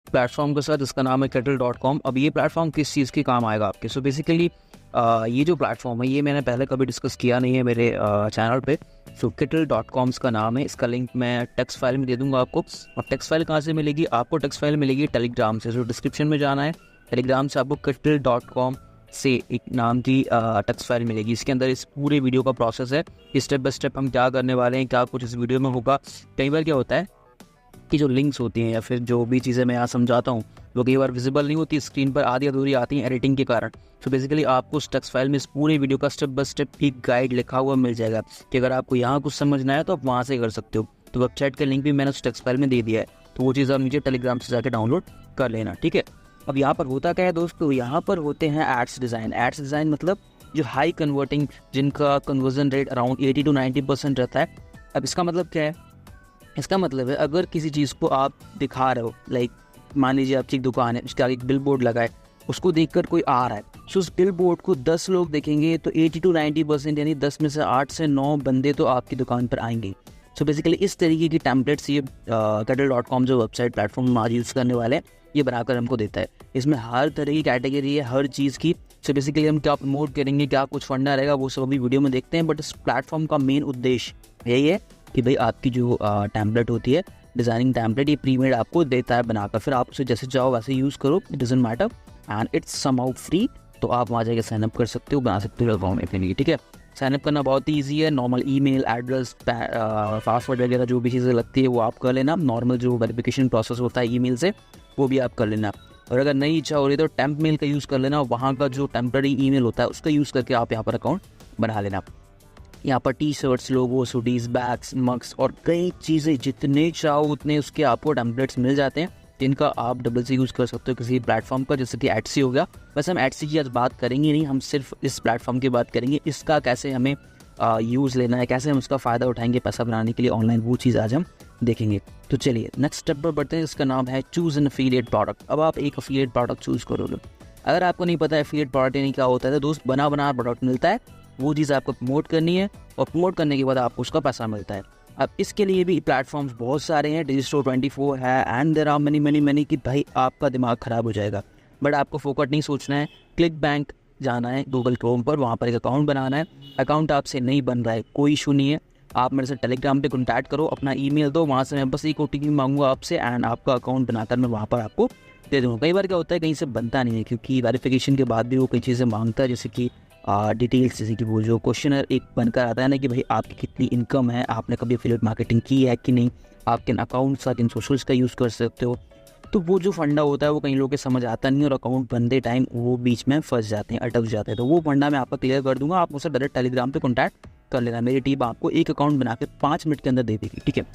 Platform के साथ जिसका नाम है kettle.com। अब ये प्लेटफॉर्म किस चीज़ के काम आएगा आपके? सो बेसिकली ये जो प्लेटफॉर्म है ये मैंने पहले कभी डिस्कस किया नहीं है मेरे चैनल पे। सो kettle.com इसका नाम है। इसका लिंक मैं टेक्स्ट फाइल में दे दूंगा आपको। अब टेक्स्ट फाइल कहाँ से मिलेगी आपको? टेक्स्ट फाइल मिलेगी टेलीग्राम से। जो डिस्क्रिप्शन में जाना है, टेलीग्राम से आपको kettle.com से एक नाम की टेक्स्ट फाइल मिलेगी। इसके अंदर इस पूरे वीडियो का प्रोसेस है, स्टेप बाय स्टेप हम क्या करने वाले हैं, क्या कुछ इस वीडियो में होगा। कई बार क्या होता है कि जो लिंक्स होती हैं या फिर जो भी चीज़ें मैं यहाँ समझाता हूँ वो कई बार विजिबल नहीं होती, स्क्रीन पर आधी अधूरी आती हैं एडिटिंग के कारण। तो बेसिकली आपको उस टेक्स्ट फाइल में इस पूरे वीडियो का स्टेप बाय स्टेप एक गाइड लिखा हुआ मिल जाएगा कि अगर आपको यहाँ कुछ समझना है तो आप वहाँ से कर सकते हो। तो वेबसाइट का लिंक भी मैंने उस टेक्स्ट फाइल में दे दिया है, तो वो चीज़ आप नीचे टेलीग्राम से जाकर डाउनलोड कर लेना, ठीक है। अब यहाँ पर होता क्या है दोस्तों, यहाँ पर होते हैं एड्स डिज़ाइन। एड्स डिज़ाइन मतलब जो हाई कन्वर्टिंग, जिनका कन्वर्जन रेट अराउंड 80 to 90% रहता है। अब इसका मतलब क्या है? इसका मतलब है अगर किसी चीज़ को आप दिखा रहे हो, लाइक मान लीजिए आपकी एक दुकान है, उसके आगे एक बिल बोर्ड लगा है, उसको देखकर कोई आ रहा है, तो उस बिल बोर्ड को 10 लोग देखेंगे तो 80 to 90% यानी 10 में से 8 से 9 बंदे तो आपकी दुकान पर आएंगे। सो बेसिकली इस तरीके की टेम्पलेट्स ये kettle.com जो वेबसाइट प्लेटफॉर्म आज यूज़ करने वाले हैं ये बनाकर हमको देता है। इसमें हर तरह की कैटेगरी है, हर चीज़ की। सो बेसिकली हम क्या प्रमोट करेंगे, क्या कुछ फंडा रहेगा, वो सब अभी वीडियो में देखते हैं। बट इस प्लेटफॉर्म का मेन उद्देश्य यही है कि भाई आपकी जो टेम्पलेट होती है, डिज़ाइनिंग टेम्पलेट, ये प्रीमेड आपको देता है बनाकर, फिर आप उसे जैसे चाहो वैसे यूज़ करो, it doesn't matter, and it's somehow free. तो आप वहाँ जाकर साइनअप कर सकते हो, बना सकते हो अकाउंट अपने लिए, ठीक है। साइनअप करना बहुत ही ईजी है। नॉर्मल ईमेल एड्रेस, पासवर्ड वगैरह जो भी चीज़ें लगती है वो आप कर लेना। नॉर्मल जो वेरिफिकेशन प्रोसेस होता है ईमेल से वो भी आप कर लेना। और अगर नहीं इच्छा हो रही तो टेम्प मेल का यूज़ कर लेना, वहाँ का जो टेम्पररी ईमेल होता है उसका यूज़ करके आप यहाँ पर अकाउंट बना लेना। यहाँ पर T shirts, logos, hoodies, bags, mugs और कई चीज़ें जितने चाहो उतने उसके आपको टेम्पलेट्स मिल जाते हैं, जिनका आप डबल से यूज़ कर सकते हो किसी प्लेटफॉर्म का, जैसे कि एडसी हो गया। वैसे हम एडसी की आज बात करेंगे नहीं, हम सिर्फ इस प्लेटफॉर्म की बात करेंगे, इसका कैसे हमें यूज़ लेना है, कैसे हम उसका फ़ायदा उठाएंगे पैसा बनाने के लिए ऑनलाइन, वो चीज़ आज हम देखेंगे। तो चलिए नेक्स्ट स्टेप पर बढ़ते हैं, इसका नाम है चूज़ एन एफिलिएट प्रोडक्ट। अब आप एक एफिलिएट प्रोडक्ट चूज़ करोगे। अगर आपको नहीं पता एफिलिएट प्रोडक्ट यानी क्या होता है, तो दोस्त बना प्रोडक्ट मिलता है, वो चीज़ आपको प्रमोट करनी है और प्रमोट करने के बाद आपको उसका पैसा मिलता है। अब इसके लिए भी प्लेटफॉर्म्स बहुत सारे हैं, डिजिस्टोर 24 है, एंड देयर आर मनी कि भाई आपका दिमाग ख़राब हो जाएगा। बट आपको फोकट नहीं सोचना है, क्लिक बैंक जाना है गूगल क्रोम पर, वहाँ पर एक अकाउंट बनाना है। अकाउंट आपसे नहीं बन रहा है, कोई इशू नहीं है, आप मेरे से टेलीग्राम पे कॉन्टैक्ट करो, अपना ईमेल दो, वहाँ से मैं बस एक OTP मांगूंगा आपसे, एंड आपका अकाउंट बनाकर मैं वहाँ पर आपको दे दूँगा। कई बार क्या होता है कहीं से बनता नहीं है, क्योंकि वेरिफिकेशन के बाद भी वो कई चीज़ें मांगता है, जैसे कि डिटेल्स, जैसे कि वो जो क्वेश्चनर एक बनकर आता है ना कि भाई आपकी कितनी इनकम है, आपने कभी एफिलिएट मार्केटिंग की है कि नहीं, आप किन अकाउंट्स किन सोशल्स का यूज़ कर सकते हो। तो वो जो फंडा होता है वो कई लोगों के समझ आता नहीं है और अकाउंट बनते टाइम वो बीच में फंस जाते हैं, अटक जाते हैं। तो वो फंडा मैं आपका क्लियर कर दूंगा, आप मुझसे डायरेक्ट टेलीग्राम पे कॉन्टैक्ट कर लेना। मेरी टीम आपको एक अकाउंट बना के 5 मिनट के अंदर दे देगी, ठीक है।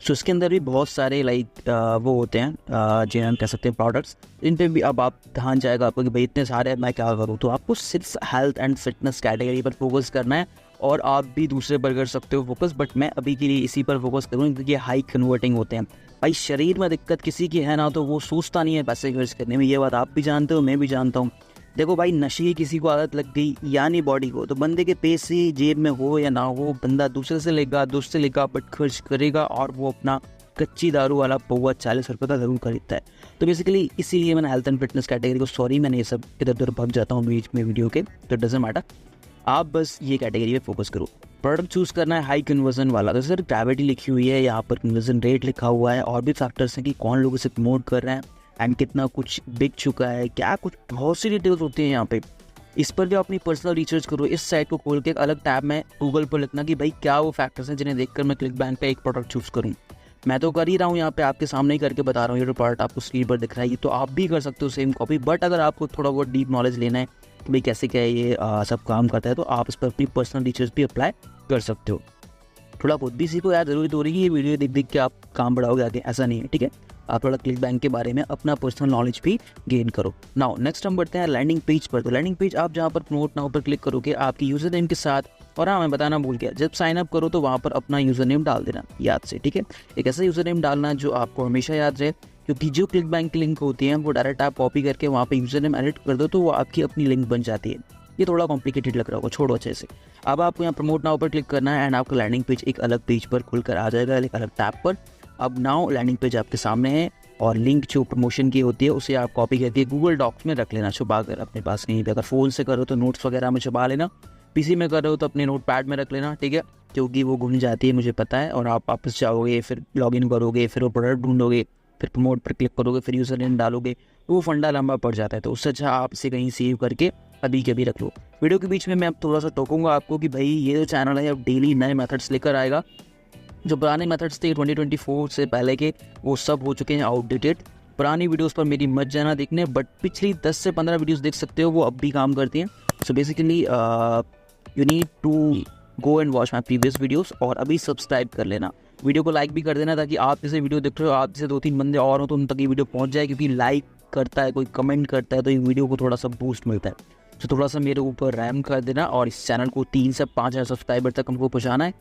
सो इसके अंदर भी बहुत सारे वो होते हैं जिन्हें हम कह सकते हैं प्रोडक्ट्स, इन पे भी अब आप ध्यान जाएगा आपको कि भाई इतने सारे मैं क्या करूँ। तो आपको सिर्फ हेल्थ एंड फिटनेस कैटेगरी पर फोकस करना है, और आप भी दूसरे पर कर सकते हो फोकस, बट मैं अभी के लिए इसी पर फोकस करूँगा क्योंकि ये हाई कन्वर्टिंग होते हैं। भाई शरीर में दिक्कत किसी की है ना, तो वो सोचता नहीं है पैसे खर्च करने में, ये बात आप भी जानते हो, मैं भी जानता हूँ। देखो भाई, नशे की किसी को आदत लग गई यानी बॉडी को, तो बंदे के पैसे जेब में हो या ना हो, बंदा दूसरे से लेगा, दोस्त से लेगा, बट खर्च करेगा, और वो अपना कच्ची दारू वाला पौवा 40 रुपये का ज़रूर खरीदता है। तो बेसिकली इसीलिए मैंने हेल्थ एंड फिटनेस कैटेगरी को, सॉरी मैंने ये सब इधर उधर भाग जाता हूँ बीच में वीडियो के, तो डजंट मैटर, आप बस ये कैटेगरी पे फोकस करो। प्रोडक्ट चूज़ करना है हाई कन्वर्जन वाला, तो सर ग्रेविटी लिखी हुई है, यहाँ पर कन्वर्जन रेट लिखा हुआ है, और भी फैक्टर्स हैं कि कौन लोग इसे प्रमोट कर रहे हैं एंड कितना कुछ बिक चुका है, क्या कुछ बहुत सी डिटेल्स होती हैं यहाँ पे। इस पर भी अपनी पर्सनल रिसर्च करो। इस साइट को खोल के एक अलग टैब में गूगल पर लिखना कि भाई क्या वो फैक्टर्स हैं जिन्हें देखकर मैं क्लिक बैंक पे एक प्रोडक्ट चूज़ करूँ। मैं तो कर ही रहा हूँ, यहाँ पे आपके सामने ही करके बता रहा हूँ। ये जो प्रोडक्ट आपको स्क्रीन पर दिख रहा है, तो आप भी कर सकते हो सेम कॉपी। बट अगर आपको थोड़ा बहुत डीप नॉलेज लेना है कि भाई कैसे क्या ये सब काम करता है, तो आप इस पर अपनी पर्सनल रिसर्च भी अप्लाई कर सकते हो। थोड़ा बहुत भी सीखो यार, ज़रूरी तो रही है ये वीडियो देख देख के आप काम बढ़ाओगे आगे, ऐसा नहीं है, ठीक है। आप थोड़ा क्लिक बैंक के बारे में अपना पर्सनल नॉलेज भी गेन करो। नाउ नेक्स्ट हम बढ़ते हैं लैंडिंग पेज पर। तो लैंडिंग पेज आप जहाँ पर प्रमोट नाउ पर क्लिक करोगे, आपकी यूज़र नेम के साथ, और हाँ मैं बताना भूल गया, जब साइन अप करो तो वहाँ पर अपना यूज़र नेम डाल देना याद से, ठीक है। एक ऐसा यूज़र नेम डालना जो आपको हमेशा याद रहे, क्योंकि जो क्लिक बैंक की लिंक होती है वो डायरेक्ट आप कॉपी करके वहाँ पर यूज़र नेम एडिट कर दो तो वो आपकी अपनी लिंक बन जाती है। ये थोड़ा कॉम्प्लिकेटेड लग रहा होगा, छोड़ो अच्छे से। अब आपको यहाँ प्रमोट नाउ पर क्लिक करना है एंड आपका लैंडिंग पेज एक अलग पेज पर खुलकर आ जाएगा, एक अलग टैब पर। अब नाउ लैंडिंग पेज आपके सामने है, और लिंक जो प्रमोशन की होती है उसे आप कॉपी करके गूगल डॉक्स में रख लेना छुपा कर अपने पास कहीं पे। अगर फ़ोन से करो तो नोट्स वगैरह में छुपा लेना, पीसी में कर रहे हो तो अपने नोट पैड में रख लेना, ठीक है, क्योंकि वो घूम जाती है मुझे पता है। और आप वापस जाओगे, फिर लॉगिन करोगे, फिर वो प्रोडक्ट ढूंढोगे, फिर प्रमोट पर क्लिक करोगे, फिर यूज़र नेम डालोगे, तो वो फंडा लंबा पड़ जाता है। तो उससे अच्छा आप इसे कहीं सेव करके अभी के अभी रख लो। वीडियो के बीच में मैं अब थोड़ा सा टोकूंगा आपको कि भाई ये जो चैनल है अब डेली नए मेथड्स लेकर आएगा। जो पुराने मेथड्स थे 2024 से पहले के, वो सब हो चुके हैं आउटडेटेड। पुरानी वीडियोस पर मेरी मत जाना देखने, बट पिछली 10 से 15 वीडियोस देख सकते हो, वो अब भी काम करती हैं। So basically you need to go and watch my previous videos और अभी सब्सक्राइब कर लेना। वीडियो को लाइक भी कर देना ताकि आप जैसे वीडियो देख रहे हो, आप जैसे 2-3 बंदे और हो तो उन तक ये वीडियो पहुंच जाए, क्योंकि लाइक करता है कोई, कमेंट करता है तो ये वीडियो को थोड़ा सा बूस्ट मिलता है। तो थोड़ा सा मेरे ऊपर रैम कर देना और इस चैनल को 3 से 5 हज़ार सब्सक्राइबर तक हमको पहुँचाना है,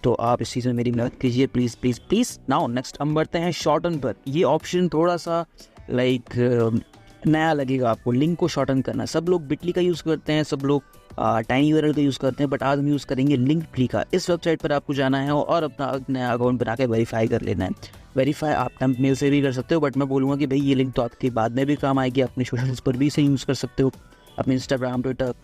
तो आप इस चीज़ में मेरी मदद कीजिए please please please. Now next हम बढ़ते हैं शॉर्टन पर। ये ऑप्शन थोड़ा सा लाइक नया लगेगा आपको, लिंक को शॉर्टन करना। सब लोग बिटली का यूज़ करते हैं, सब लोग टाइनी यूआरएल का यूज़ करते हैं, बट आज हम यूज़ करेंगे लिंकट्री का। इस वेबसाइट पर आपको जाना है और अपना नया अकाउंट बना के वेरीफाई कर लेना है। वेरीफाई आप थंबनेल से भी कर सकते हो, बट मैं बोलूँगा कि भाई ये लिंक तो आपके बाद में भी काम आएगी। अपने सोशल्स पर भी इसे यूज़ कर सकते हो, अपने इंस्टाग्राम, ट्विटर,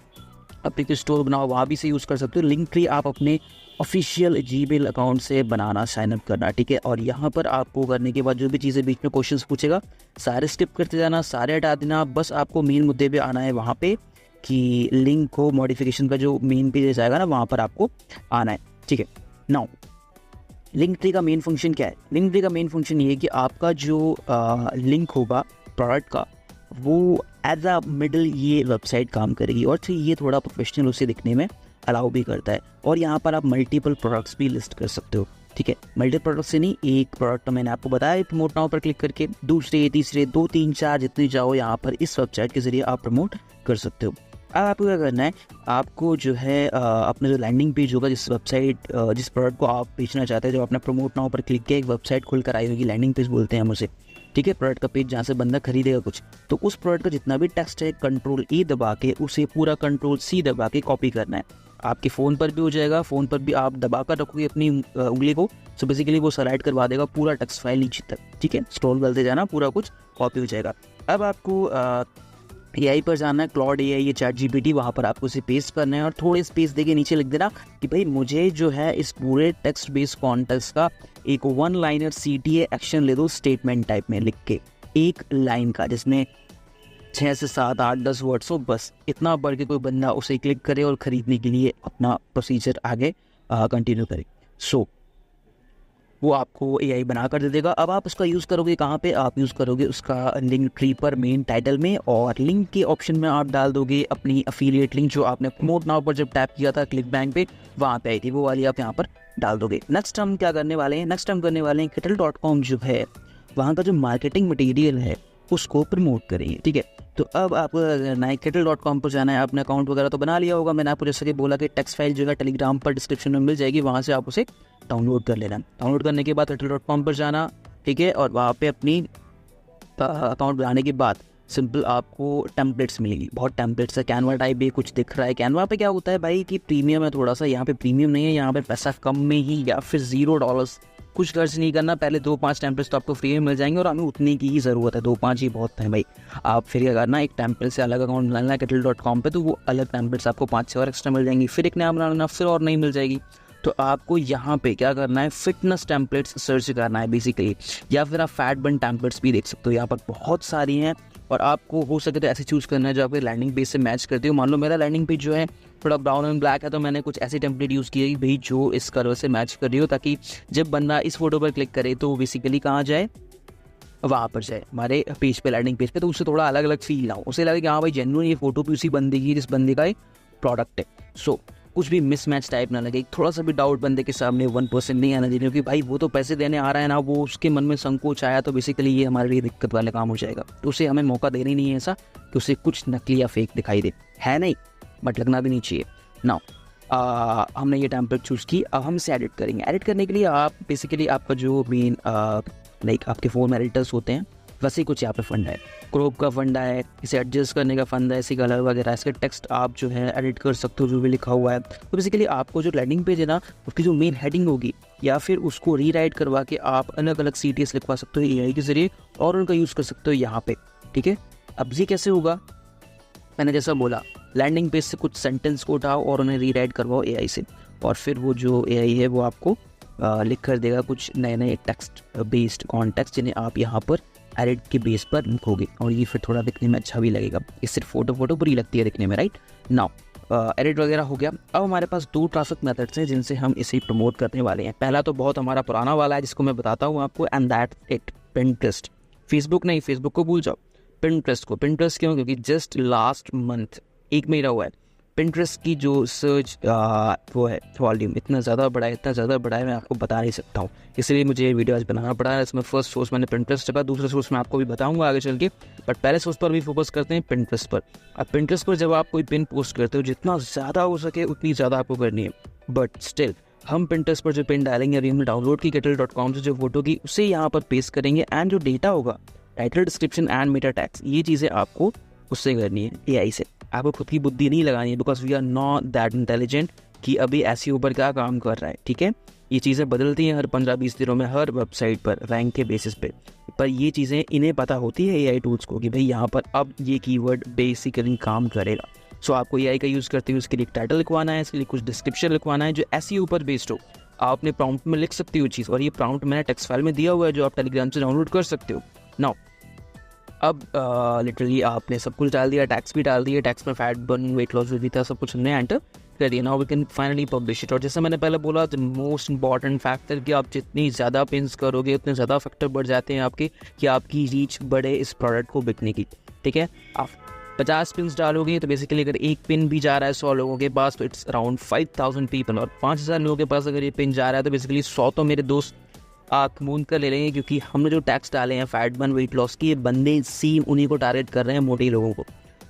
अपने कोई स्टोर बनाओ वहाँ भी से यूज़ कर सकते हो। लिंकट्री आप अपने ऑफिशियल जीमेल अकाउंट से बनाना, साइनअप करना, ठीक है। और यहाँ पर आपको करने के बाद जो भी चीज़ें बीच में क्वेश्चंस पूछेगा सारे स्किप करते जाना, सारे हटा देना। बस आपको मेन मुद्दे पे आना है वहाँ पे कि लिंक को मॉडिफिकेशन का जो मेन पेज आएगा ना, वहाँ पर आपको आना है, ठीक है। नाउ लिंकट्री का मेन फंक्शन क्या है? लिंकट्री का मेन फंक्शन ये है कि आपका जो लिंक होगा प्रोडक्ट का, वो एज अ मिडल ये वेबसाइट काम करेगी और फिर ये थोड़ा प्रोफेशनल उसे दिखने में अलाउ भी करता है। और यहाँ पर आप मल्टीपल प्रोडक्ट्स भी लिस्ट कर सकते हो, ठीक है। मल्टीपल प्रोडक्ट से नहीं, एक प्रोडक्ट तो मैंने आपको बताया प्रमोट नाउ पर क्लिक करके, दूसरे, तीसरे, 2, 3, 4 जितने चाहो यहाँ पर इस वेबसाइट के जरिए आप प्रमोट कर सकते हो। अब आपको क्या करना है, आपको जो है अपना जो लैंडिंग पेज होगा, जिस वेबसाइट जिस प्रोडक्ट को आप बेचना चाहते हैं, जो अपना प्रमोट नाउ पर क्लिक किया एक वेबसाइट खुल कर आई होगी, लैंडिंग पेज बोलते हैं हम उसे, ठीक है। प्रोडक्ट का पेज जहाँ से बंदा खरीदेगा कुछ, तो उस प्रोडक्ट का जितना भी टेक्स्ट है Ctrl+E दबा के उसे पूरा Ctrl+C दबा के कॉपी करना है। आपके फ़ोन पर भी हो जाएगा, फ़ोन पर भी आप दबा कर रखोगे अपनी उंगली को, सो बेसिकली वो स्लाइड करवा देगा पूरा टेक्स्ट फाइल नीचे तक, ठीक है। स्क्रॉल करते जाना, पूरा कुछ कॉपी हो जाएगा। अब आपको AI पर जाना है, क्लाउड AI या ChatGPT, वहाँ पर आपको इसे पेस्ट करना है और थोड़े स्पेस देके नीचे लिख देना कि भाई मुझे जो है इस पूरे टेक्स्ट बेस्ड कॉन्टेक्स्ट का एक 1 लाइनर CTA एक्शन ले दो स्टेटमेंट टाइप में लिख के, एक लाइन का जिसमें 6 से 7, 8, 10 वर्ड्स हो, बस इतना बढ़ के कोई बंदा उसे क्लिक करे और ख़रीदने के लिए अपना प्रोसीजर आगे कंटिन्यू करे। सो वो आपको AI बना कर दे देगा। अब आप उसका यूज़ करोगे कहाँ पे? आप यूज़ करोगे उसका लिंकट्री पर मेन टाइटल में, और लिंक के ऑप्शन में आप डाल दोगे अपनी अफिलिएट लिंक जो आपने प्रमोट नाउ पर जब टैप किया था क्लिक बैंक पे, वहाँ पे आई थी, वो वाली आप यहाँ पर डाल दोगे। नेक्स्ट हम क्या करने वाले हैं? नेक्स्ट हम करने वाले हैं Kettle.com जो है वहाँ का जो मार्केटिंग मटेरियल है उसको प्रमोट करेंगे, ठीक है। तो अब आपको नए Kettle.com पर जाना है। आपने अकाउंट वगैरह तो बना लिया होगा, मैंने आपको जैसे कि बोला कि टेक्स्ट फाइल जो है टेलीग्राम पर डिस्क्रिप्शन में मिल जाएगी, वहाँ से आप उसे डाउनलोड कर लेना। डाउनलोड करने के बाद Kettle.com पर जाना, ठीक है, और वहाँ पे अपनी अकाउंट बनाने के बाद सिंपल आपको टेम्पलेट्स मिलेगी, बहुत टेम्पलेट्स है। कैनवा टाइप भी कुछ दिख रहा है। कैनवा पे क्या होता है भाई कि प्रीमियम है थोड़ा सा, यहाँ पे प्रीमियम नहीं है, यहाँ पे पैसा कम में ही या फिर $0 कुछ खर्च नहीं करना। पहले 2-5 टेम्पलेट्स तो आपको फ्री में मिल जाएंगे और हमें उतनी की ही ज़रूरत है, 2-5 ही बहुत है भाई। आप फिर क्या करना, एक टेम्पलेट से अलग अकाउंट बनाना है Kettle.com पे, तो वो अलग टेम्पलेट्स आपको 5-6 और एक्स्ट्रा मिल जाएंगी, फिर एक नया बनाना, फिर और नहीं मिल जाएगी। तो आपको यहाँ पे क्या करना है, फिटनेस टेम्पलेट्स सर्च करना है बेसिकली, या फिर आप फैट बर्न टेम्पलेट्स भी देख सकते हो, यहाँ पर बहुत सारी हैं। और आपको हो सके तो ऐसे चूज़ करना है जो आपके लैंडिंग पेज से मैच करती हो। मान लो मेरा लैंडिंग पेज जो है थोड़ा ब्राउन एंड ब्लैक है, तो मैंने कुछ ऐसी टेम्पलेट यूज़ की है भाई जो इस कलर से मैच कर रही हो, ताकि जब बंदा इस फोटो पर क्लिक करे तो बेसिकली कहाँ जाए, वहाँ पर जाए हमारे पेज पे, लैंडिंग पेज पे, तो उससे थोड़ा अलग अलग फील ना हो, उसे लगे कि हाँ भाई जेन्युइन ये फोटो भी उसी बंदे की जिस बंदे का प्रोडक्ट है। सो कुछ भी मिसमैच टाइप ना लगे, थोड़ा सा भी डाउट बंदे के सामने 1% नहीं आना चाहिए, क्योंकि भाई वो तो पैसे देने आ रहा है ना, वो उसके मन में संकोच आया तो बेसिकली ये हमारे लिए दिक्कत वाला काम हो जाएगा। तो उसे हमें मौका देना ही नहीं है ऐसा कि उसे कुछ नकली या फेक दिखाई दे, है नहीं, बट लगना भी नहीं चाहिए। नाउ हमने ये टेम्पलेट चूज़ की, अब हम इसे एडिट करेंगे। एडिट करने के लिए आप बेसिकली आपका जो मेन लाइक आपके फ़ोन में एडिटर्स होते हैं वैसे ही कुछ यहाँ पे फंडा है, क्रॉप का फंडा है, इसे एडजस्ट करने का फंडा है, इसी कलर वगैरह, इसके टेक्स्ट आप जो है एडिट कर सकते हो जो भी लिखा हुआ है। तो बेसिकली आपको जो लैंडिंग पेज है ना, उसकी जो मेन हेडिंग होगी या फिर उसको रीराइट करवा के आप अलग अलग CTS लिखवा सकते हो AI के ज़रिए और उनका यूज़ कर सकते हो यहाँ पे, ठीक है। अब ये कैसे होगा, मैंने जैसा बोला लैंडिंग पेज से कुछ सेंटेंस को उठाओ और उन्हें रीराइट करवाओ AI से, और फिर वो जो AI है वो आपको लिख कर देगा कुछ नए नए टेक्स्ट बेस्ड कॉन्टेक्स्ट जिन्हें आप यहाँ पर एडिट के बेस पर लिखोगे, और ये फिर थोड़ा दिखने में अच्छा भी लगेगा। ये सिर्फ फोटो बुरी लगती है दिखने में, राइट। नाउ एडिट वगैरह हो गया। अब हमारे पास 2 ट्रैफिक मेथड्स हैं जिनसे हम इसे प्रमोट करने वाले हैं। पहला तो बहुत हमारा पुराना वाला है जिसको मैं बताता हूँ आपको, and that's it, Pinterest. Facebook नहीं, फेसबुक को भूल जाओ, पिंटरेस्ट को। पिंटरेस्ट क्यों? क्योंकि जस्ट लास्ट मंथ, 1 महीना हुआ है, पिंटरेस्ट की जो सर्च वो है वॉल्यूम इतना ज़्यादा बढ़ा है मैं आपको बता नहीं सकता हूँ। इसलिए मुझे ये वीडियो आज बनाना पड़ा है। इसमें फर्स्ट सोर्स मैंने पिंटरेस्ट रखा, दूसरा सोर्स मैं आपको भी बताऊंगा आगे चल के, बट पहले सोर्स पर भी फोकस करते हैं, पिंटरेस्ट पर। अब पिंटरेस्ट पर जब आप कोई पिन पोस्ट करते हो, जितना ज़्यादा हो सके उतनी ज़्यादा आपको करनी है, बट स्टिल हम पिंटरेस्ट पर जो पिन डालेंगे, अभी हमने डाउनलोड की kettle.com से जो फोटो की, उसे यहाँ पर पेस्ट करेंगे, एंड जो डेटा होगा, title, description and Meta tags, ये चीज़ें आपको उससे करनी है, AI से। आपको खुद की बुद्धि नहीं लगानी है, because we are not that intelligent कि अभी SEO पर क्या काम कर रहा है, ठीक है। ये चीज़ें बदलती हैं हर 15-20 दिनों में, हर वेबसाइट पर रैंक के बेसिस पे, पर ये चीज़ें इन्हें पता होती है AI टूल्स को कि भाई यहाँ पर अब ये कीवर्ड बेसिकली काम करेगा। सो आपको AI का यूज़ करते हुए उसके लिए टाइटल लिखवाना है, इसके लिए कुछ डिस्क्रिप्शन लिखवाना है जो SEO पर बेस्ड हो। आप अपने प्रॉम्प्ट में लिख सकते हो चीज़, और ये प्रॉम्प्ट मैंने टेक्स्ट फाइल में दिया हुआ है जो आप टेलीग्राम से डाउनलोड कर सकते हो। नाउ अब लिटरली आपने सब कुछ डाल दिया, टैक्स भी डाल दिया, टैक्स में फैट बर्न, वेट लॉस भी था, सब कुछ हमने एंटर कर दिया। Now we can finally publish it. और जैसे मैंने पहले बोला, द मोस्ट इंपॉर्टेंट फैक्टर कि आप जितनी ज़्यादा पिन्स करोगे उतने ज़्यादा फैक्टर बढ़ जाते हैं आपके, कि आपकी रीच बढ़े इस प्रोडक्ट को बिकने की, ठीक है। आप 50 पिन्स डालोगे तो बेसिकली अगर एक पिन भी जा रहा है 100 लोगों के पास तो इट्स अराउंड 5000 पीपल, और 5000 लोगों के पास अगर ये पिन जा रहा है तो बेसिकली 100 तो मेरे दोस्त आँख मूंद कर ले लेंगे, क्योंकि हमने जो टैक्स डाले हैं फैट बर्न, वेट लॉस की, ये बंदे सेम उन्हीं को टारगेट कर रहे हैं, मोटे लोगों को।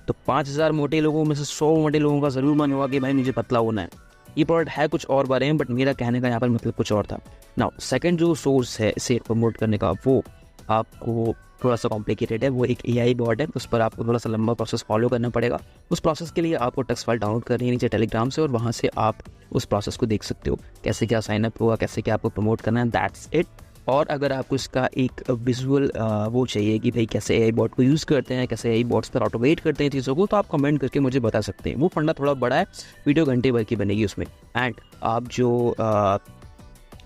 तो 5000 मोटे लोगों में से 100 मोटे लोगों का ज़रूर मन होगा कि भाई मुझे पतला होना है। ये प्रोडक्ट है कुछ और बारे में, बट मेरा कहने का यहाँ पर मतलब कुछ और था। नाउ सेकंड जो सोर्स है इसे प्रमोट करने का, वो आपको थोड़ा सा कॉम्प्लिकेटेड है। वो एक AI बॉट है, उस पर आपको थोड़ा सा लंबा प्रोसेस फॉलो करना पड़ेगा। उस प्रोसेस के लिए आपको टेक्स्ट फाइल डाउनलोड करनी है नीचे टेलीग्राम से, और वहाँ से आप उस प्रोसेस को देख सकते हो, कैसे क्या साइनअप होगा, कैसे क्या आपको प्रमोट करना है, दैट्स इट। और अगर आपको इसका एक विजुअल वो चाहिए कि भाई कैसे AI बॉट को यूज़ करते हैं, कैसे AI बॉट्स पर ऑटोमेट करते हैं चीज़ों को, तो आप कमेंट करके मुझे बता सकते हैं। वो फंडा थोड़ा बड़ा है, वीडियो घंटे भर की बनेगी उसमें। एंड आप जो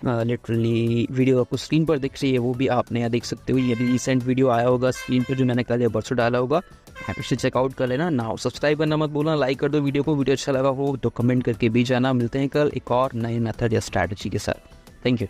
लिटरली वीडियो आपको स्क्रीन पर दिख रही है वो भी आप नया देख सकते हो। ये भी रिसेंट वीडियो आया होगा स्क्रीन पर जो मैंने कल या परसों डाला होगा, आप इसे चेकआउट कर लेना। नाउ सब्सक्राइब करना मत भूलना, लाइक कर दो वीडियो को, वीडियो अच्छा लगा हो तो कमेंट करके भी जाना। मिलते हैं कल एक और नए मेथड या स्ट्रैटेजी के साथ। Thank you.